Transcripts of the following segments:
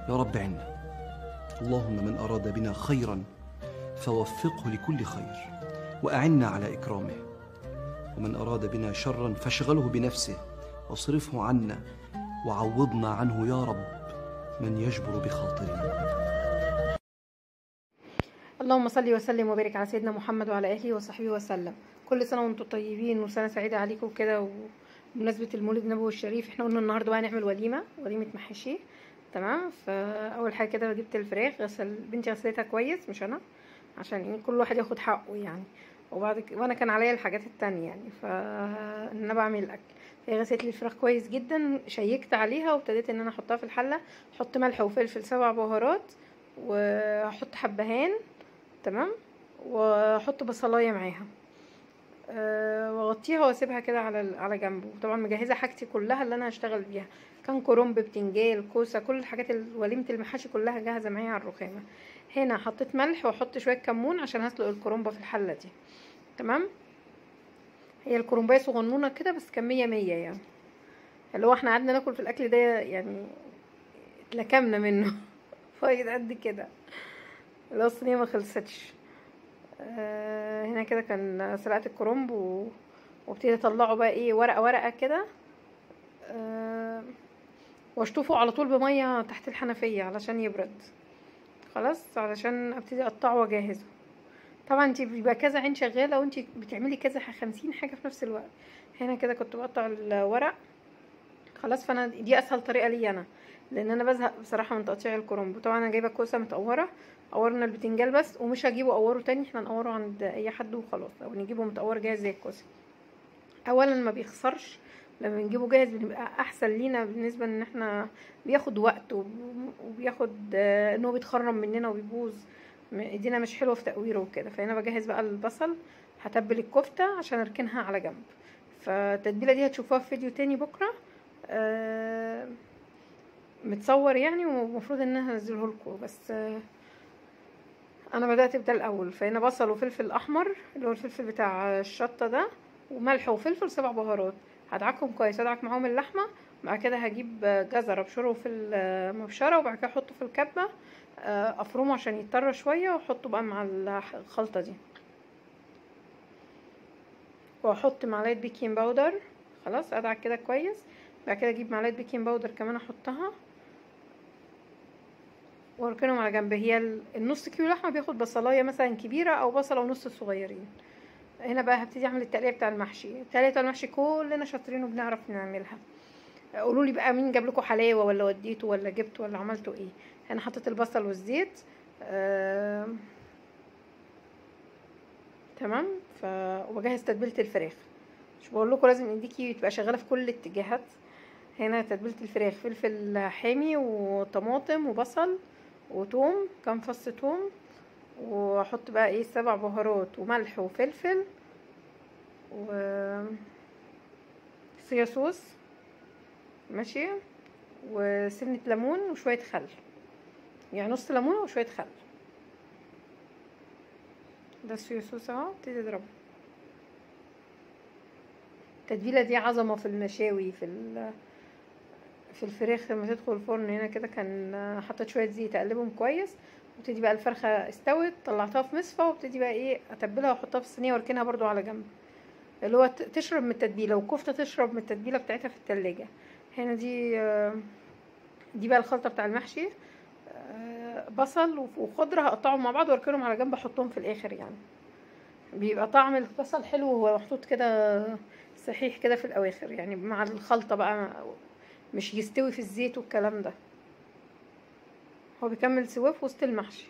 يا رب عنا. اللهم من أراد بنا خيرا فوفقه لكل خير وأعنا على إكرامه، ومن أراد بنا شرا فاشغله بنفسه واصرفه عنا وعوضنا عنه يا رب من يجبر بخاطرنا. اللهم صل وسلم وبارك على سيدنا محمد وعلى اله وصحبه وسلم. كل سنه وانتم طيبين وسنه سعيده عليكم كده، وبمناسبه المولد النبوي الشريف احنا قلنا النهارده بقى نعمل وليمه محاشي. تمام. فاول حاجه كده جبت الفراخ، بنتي غسلتها كويس مش انا، عشان كل واحد ياخد حقه يعني. وانا كان عليا الحاجات التانية يعني، فانا بعمل الاكل. هي غسلت لي الفراخ كويس جدا، شيكت عليها وابتديت ان انا احطها في الحله. احط ملح وفلفل 7 بهارات، واحط حبهان. تمام. واحط بصلايه معاها، واغطيها واسيبها كده على جنب. وطبعا مجهزه حاجتي كلها اللي انا هشتغل بيها، كان كرنب، بتنجان، كوسه، كل الحاجات وليمه المحاشي كلها جاهزه معايا على الرخامه. هنا حطيت ملح واحط شويه كمون عشان هسلق الكرنبه في الحله دي. تمام. هي الكرنبايه صغنونه كده بس كميه 100 يعني، اللي هو احنا قعدنا ناكل في الاكل ده يعني اتلكمنا منه فايد قد كده، اللي هو الصينيه ما خلصتش. هنا كده كان سلقت الكرنب وابتدي اطلعه بقى ايه ورقه ورقه كده، واشطفه على طول بميه تحت الحنفيه علشان يبرد خلاص، علشان ابتدي اقطعه واجهزه. طبعا انت بيبقى كذا عين شغاله وانت بتعملي كذا 50 حاجه في نفس الوقت. هنا كده كنت بقطع الورق خلاص، فانا دي اسهل طريقه لي انا، لان انا بزهق بصراحه من تقطيع الكرنب. وطبعا انا جايبه كوسه متقوره، قورنا البتنجال بس، ومش هجيبه اقوره تاني، احنا نقوره عند اي حد وخلاص، او نجيبه متقور جاهز زي الكوسه. اولا ما بيخسرش، لما بنجيبه جاهز بنبقى احسن لينا، بالنسبه ان احنا بياخد وقت وبياخد ان هو بيتخرم مننا وبيبوظ، ايدينا مش حلوه في تقويره وكده. فهنا بجهز بقى البصل، هتبل الكفته عشان اركنها على جنب. فالتتبيله دي هتشوفوها في فيديو تاني بكره متصور يعني، ومفروض ان انا هنزله لكم، بس انا بدات بده الاول. فهنا بصل وفلفل احمر اللي هو الفلفل بتاع الشطه ده، وملح وفلفل 7 بهارات. هدعكهم كويس، هدعك معاهم اللحمه. بعد كده هجيب جزر ابشره في المبشره، وبعد كده احطه في الكبه افرمه عشان يضطر شويه، واحطه بقى مع الخلطه دي. واحط معلقه بيكنج باودر خلاص، ادعك كده كويس. بعد كده اجيب معلقه بيكنج باودر كمان احطها واركنهم على جنب. هي النص كيلو لحمه بياخد بصلايه مثلا كبيره او بصله ونص صغيرين. هنا بقى هبتدي اعمل التقليه بتاع المحشي. التقليه بتاع المحشي كلنا شاطرين وبنعرف نعملها. قولوا لي بقى مين جاب لكم حلاوه، ولا وديتوا، ولا جبتوا، ولا عملتوا ايه. انا حطيت البصل والزيت تمام. وبجهز تتبيله الفراخ، مش بقول لكم لازم ايديكي تبقى شغاله في كل الاتجاهات. هنا تتبيله الفراخ، فلفل حامي وطماطم وبصل وتوم، كام فص توم، واحط بقى ايه 7 بهارات وملح وفلفل صويا صوص ماشي، وسنة ليمون وشوية خل، يعني نص ليمونة وشوية خل. ده الصويا صوص اهو. ابتدي اضربه. التتبيلة دي عظمة في المشاوي، في الفراخ لما تدخل الفرن. هنا كده كان حطيت شوية زيت اقلبهم كويس، وابتدي بقى الفرخة استوت طلعتها في مصفى، وابتدي بقى ايه اتبلها واحطها في الصينية واركنها برضو على جنب، اللي هو تشرب من التتبيله، والكفته تشرب من التتبيله بتاعتها في التلاجة. هنا دي بقى الخلطه بتاع المحشي. بصل وخضره هقطعهم مع بعض واركنهم على جنب، احطهم في الاخر يعني، بيبقى طعم البصل حلو وهو محطوط كده صحيح كده في الاواخر يعني، مع الخلطه بقى، مش يستوي في الزيت والكلام ده، هو بيكمل سواه في وسط المحشي.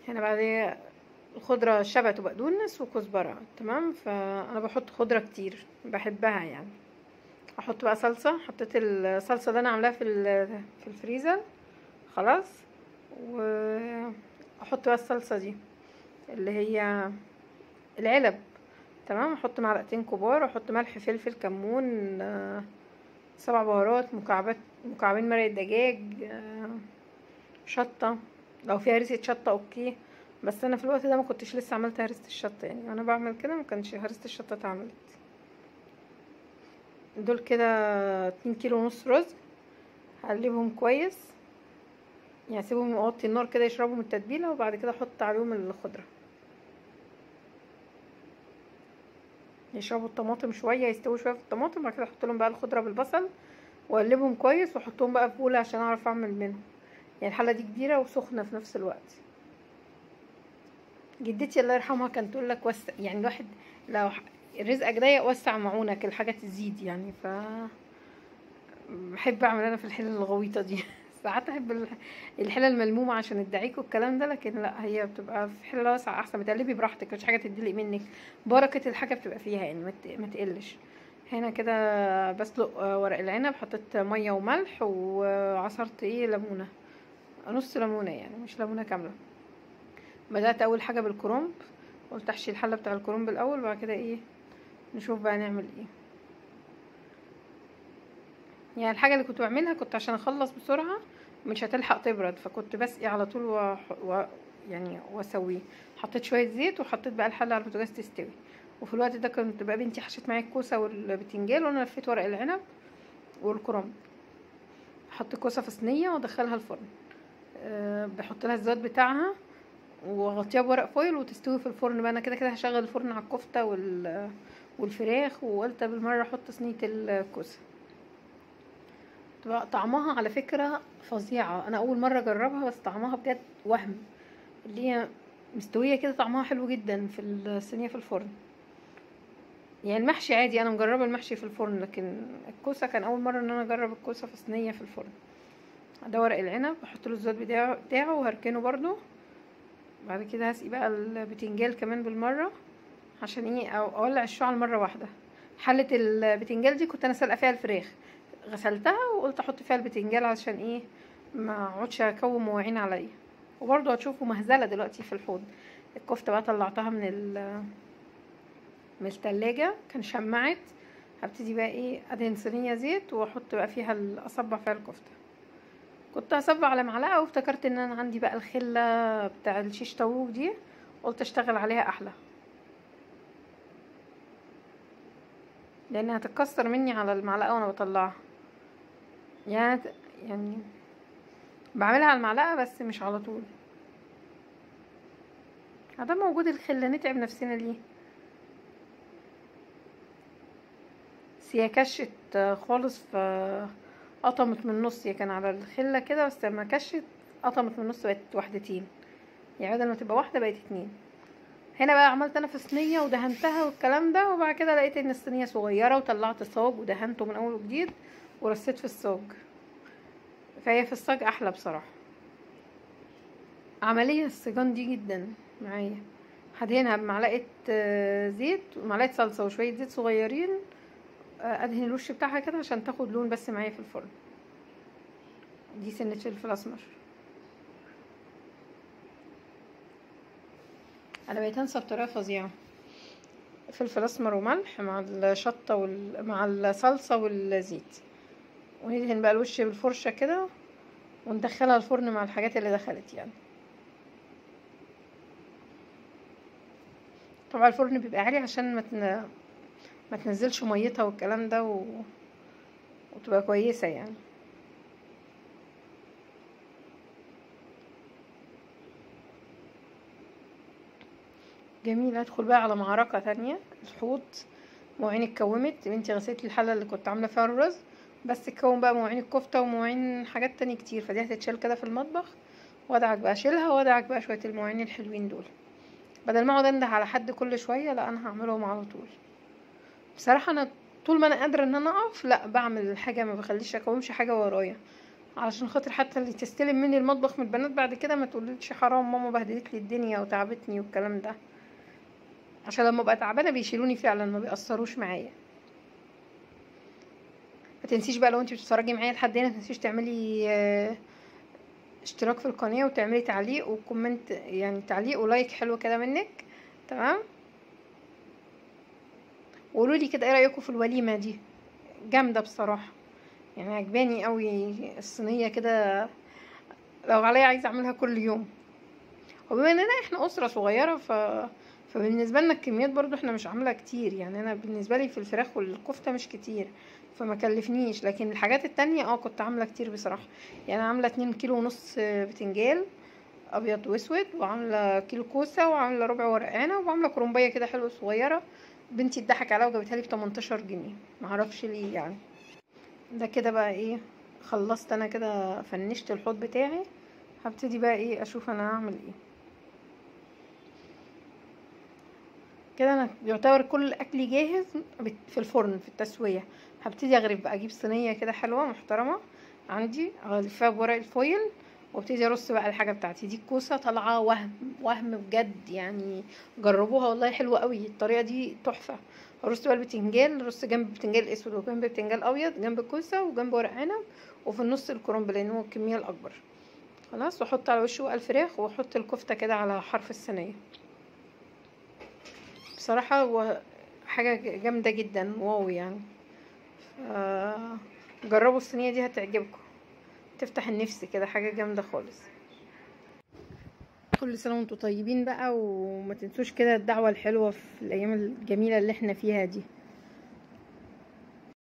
هنا بعد الخضره شبت وبقدونس وكزبره. تمام. فانا بحط خضره كتير بحبها يعني. احط بقى صلصه، حطيت الصلصه اللي انا عاملاها في الفريزر خلاص، واحط بقى الصلصه دي اللي هي العلب. تمام. احط معلقتين كبار، واحط ملح فلفل كمون 7 بهارات، مكعبين مرق دجاج، شطه لو فيها هريسه شطه اوكي، بس انا في الوقت ده ما كنتش لسه عملت هريسه الشطه يعني، وانا بعمل كده ما كانش هريسه الشطه اتعملت. دول كده 2 كيلو ونص رز. هقلبهم كويس، يعني اسيبهم اوطي النار كده يشربوا من التتبيله، وبعد كده احط عليهم الخضره يشربوا الطماطم شويه، يستووا شويه في الطماطم، بعد كده احط لهم بقى الخضره بالبصل واقلبهم كويس واحطهم بقى في بوله عشان اعرف اعمل منهم. يعني الحله دي كبيره وسخنه في نفس الوقت. جدتي الله يرحمها كانت تقول لك وسع، يعني الواحد لو رزقك ضيق وسع معونك، الحاجه تزيد يعني. بحب اعمل انا في الحلل الغويطه دي ساعات احب الحلل الملمومه عشان الدعيك والكلام ده، لكن لا، هي بتبقى في حله واسعه احسن، بتقلبي براحتك، مش حاجه تدلق منك، بركه الحاجه بتبقى فيها يعني ما تقلش. هنا كده بسلق ورق العنب، حطيت ميه وملح وعصرت ليمونه، نص ليمونه يعني، مش ليمونه كامله. بدات اول حاجه بالكرنب، قلت احشي الحله بتاع الكرنب الاول، بعد كده نشوف بقى نعمل ايه. يعني الحاجه اللي كنت بعملها كنت عشان اخلص بسرعه مش هتلحق تبرد، فكنت بسقي على طول يعني واسويه. حطيت شويه زيت وحطيت بقى الحله على البوتاجاز تستوي، وفي الوقت ده كنت بقى بنتي حشت معايا الكوسه والبتنجان، وانا لفيت ورق العنب والكرنب. احط الكوسه في صينيه وادخلها الفرن، بحط لها الزيت بتاعها واغطيها بورق فويل وتستوي في الفرن. بقى انا كده كده هشغل الفرن على الكفته والفراخ، وقلت بالمره احط صينيه الكوسه. طعمها على فكرة فظيعة، انا اول مرة اجربها، بس طعمها بجد وهم، اللي هي مستوية كده، طعمها حلو جدا في الصينية في الفرن. يعني المحشي عادي انا مجربة المحشي في الفرن، لكن الكوسة كان اول مرة ان انا اجرب الكوسة في صينية في الفرن. ده ورق العنب بحط له الزيت بتاعه وهركنه برضو. بعد كده هسقي بقى البتنجال كمان بالمرة، عشان اولع الشعل مرة واحدة. حلة البتنجال دي كنت انا سلقة فيها الفراخ، غسلتها وقلت احط فيها البتنجان عشان ما اقعدش اكوم مواعين عليا. وبرضه هتشوفوا مهزله دلوقتي في الحوض. الكفته بقى طلعتها من التلاجة، كان شمعت. هبتدي بقى ادهن صينيه زيت واحط بقى فيها اصبع فيها الكفته. كنت هصبع على معلقه، وافتكرت ان انا عندي بقى الخله بتاع الشيش طاووق دي، قلت اشتغل عليها احلى، لانها هتتكسر مني على المعلقه وانا بطلعها. يعني بعملها على المعلقة بس مش على طول، عدم موجود الخلة نتعب نفسنا ليه. بس هي كشت خالص، قطمت من النص. هي كان على الخلة كده، بس لما كشت قطمت من النص، بقت وحدتين، يعني بدل ما تبقى واحدة بقت 2. هنا بقى عملت انا في صينية ودهنتها والكلام ده، وبعد كده لقيت ان الصينية صغيرة، وطلعت الصاج ودهنته من اول وجديد ورصيت في الصاج. فهي في الصاج احلى بصراحة، عملية الصيجان دي جدا معايا. هدهنها بمعلقة زيت ومعلقة صلصة وشوية زيت صغيرين، ادهن الوش بتاعها كده عشان تاخد لون بس معايا في الفرن. دي سنة فلفل اسمر. انا بقيت انسى بطريقة فظيعة، فلفل اسمر وملح مع الشطة مع الصلصة والزيت، وندهن بقى الوش بالفرشة كده وندخلها الفرن مع الحاجات اللي دخلت يعني. طبعا الفرن بيبقى عالي عشان ما تنزلش ميتها والكلام ده، وتبقى كويسة يعني. جميل. ادخل بقى على معركة تانية، الحوض. مواعين اتكومت، بنتي غسلت لي الحلة اللي كنت عاملة فيها الرز، بس اتكوم بقى مواعين الكفتة ومواعين حاجات تانية كتير، فدي هتتشال كده في المطبخ، وادعك بقى اشيلها، وادعك بقى شوية المواعين الحلوين دول، بدل ما اقعد انده على حد كل شوية. لا، انا هعملهم على طول. بصراحة انا طول ما انا قادرة ان انا اقف، لا بعمل الحاجة، ما بخليش اكومش حاجة ورايا، علشان خاطر حتى اللي تستلم مني المطبخ من البنات بعد كده ما تقولش حرام ماما بهدلت لي الدنيا وتعبتني والكلام ده، عشان لما ابقى تعبانه بيشيلوني فعلا، ما بيأثروش معايا. ما تنسيش بقى لو انت بتتفرجي معايا لحد هنا، ما تنسيش تعملي اشتراك في القناه، وتعملي تعليق وكومنت، يعني تعليق ولايك حلو كده منك. تمام. وقولوا لي كده ايه رايكم في الوليمه دي، جامده بصراحه، يعني عجباني قوي الصينيه كده، لو عليا عايزه اعملها كل يوم. وبما اننا احنا اسره صغيره، فبالنسبه لنا الكميات برضو احنا مش عامله كتير، يعني انا بالنسبه لي في الفراخ والكفته مش كتير فما كلفنيش. لكن الحاجات التانية كنت عامله كتير بصراحه. يعني عامله 2 كيلو ونص بتنجال ابيض واسود، وعامله كيلو كوسه، وعامله ربع ورق عنب، وعامله كرنبيه كده حلوه صغيره. بنتي اتضحك عليها وجابتها لي ب 18 جنيه، معرفش ليه يعني. ده كده بقى ايه، خلصت انا كده، فنشت الحوض بتاعي. هبتدي بقى ايه اشوف انا هعمل ايه. كده انا يعتبر كل اكلي جاهز في الفرن في التسويه. هبتدي اغرف بقى، اجيب صينيه كده حلوه محترمه عندي، اغلفها بورق الفويل، وابتدي ارص بقى الحاجه بتاعتي. دي الكوسه طالعه وهم وهم بجد يعني، جربوها والله حلوه قوي الطريقه دي تحفه. ارص بقى البتنجان، رص جنب بتنجان اسود وجنب بتنجان ابيض، جنب الكوسه وجنب ورق عنب، وفي النص الكرنب لان هو الكميه الاكبر. خلاص، واحط على وشه بقى الفراخ، واحط الكفته كده على حرف الصينيه. بصراحة هو حاجة جامدة جدا، واو يعني. جربوا الصينية دي هتعجبكم، تفتح النفس كده، حاجة جامدة خالص. كل سنة وانتم طيبين بقى، وما تنسوش كده الدعوة الحلوة في الأيام الجميلة اللي احنا فيها دي.